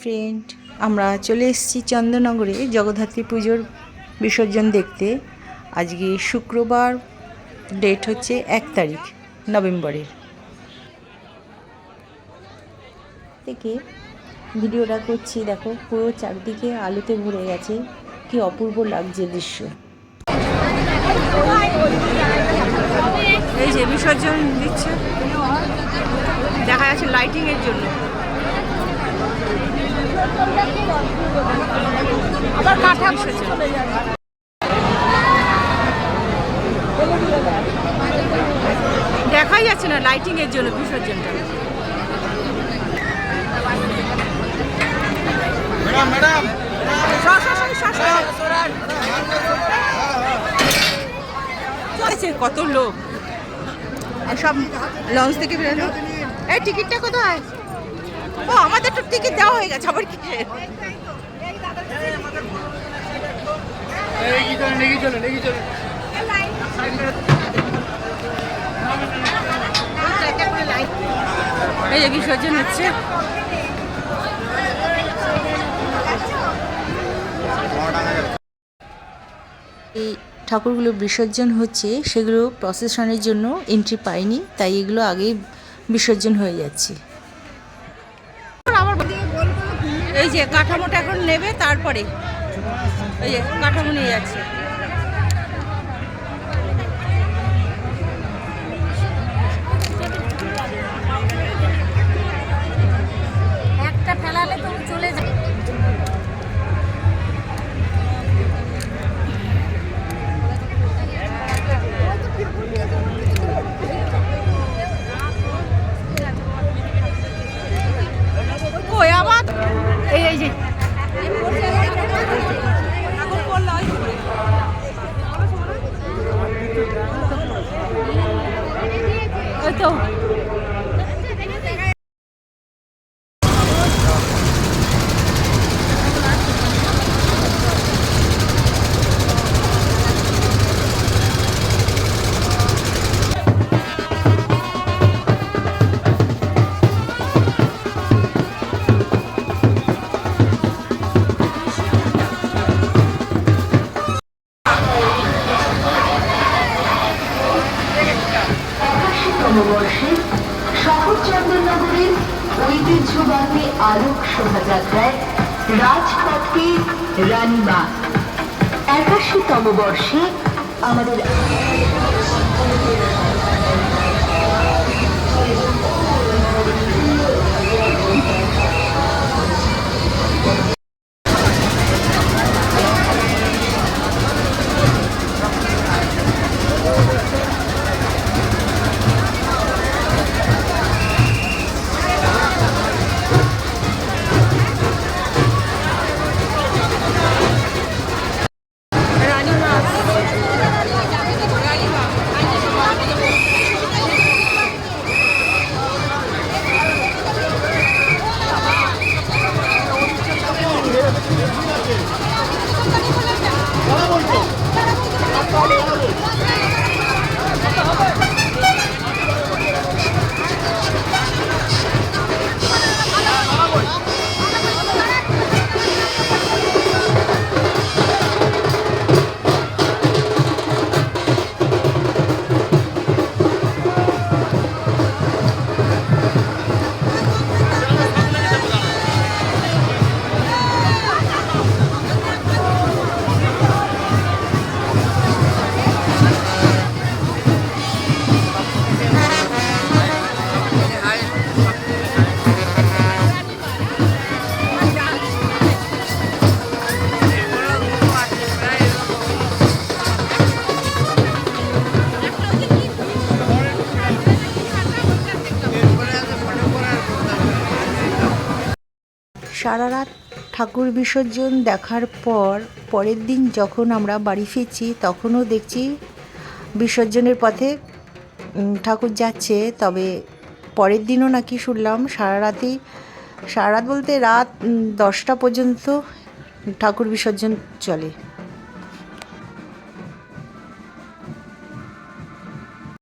Friend, আমরা চলে এসেছি চন্দননগরে জগদ্ধাত্রী পুজোর বিসর্জন দেখতে। আজকে শুক্রবার, ডেট হচ্ছে 1 তারিখ নভেম্বরের। থেকে ভিডিওটা করছি, দেখো পুরো চারদিকে আলোতে ভরে গেছে, কি অপূর্ব লাগছে দৃশ্য। এই যে বিসর্জন দিচ্ছে, দেখা যাচ্ছে লাইটিংয়ের জন্য। আবার কাঠা বিসর্জন, দেখাই যাচ্ছে না লাইটিংয়ের জন্য বিসর্জনটা। কত লোক, সব লঞ্চ থেকে বেরোলো। এই টিকিটটা কোথায়? ও, আমাদের তো টিকিট দেওয়া হয়ে গেছে, আবার কি? এই যে বিসর্জন হচ্ছে। এই ঠাকুরগুলো বিসর্জন হচ্ছে, সেগুলো প্রসেশনের জন্য এন্ট্রি পায়নি, তাই এগুলো আগেই বিসর্জন হয়ে যাচ্ছে। এই যে কাঠামোটা এখন নেবে, তারপরে এই যে কাঠামো নিয়ে যাচ্ছে। একটা ফেলালে তো চলে যায়। এই যে ওই তো নববর্ষে শহর চন্দননগরের ঐতিহ্যবাহী আলোক শোভাযাত্রায় রাজপথকে রানীমা 81তম বর্ষে আমাদের সারা রাত ঠাকুর বিসর্জন দেখার পর পরের দিন যখন আমরা বাড়ি ফিরছি, তখনও দেখছি বিসর্জনের পথে ঠাকুর যাচ্ছে। তবে পরের দিনও নাকি শুনলাম সারা রাত বলতে রাত 10টা পর্যন্ত ঠাকুর বিসর্জন চলে।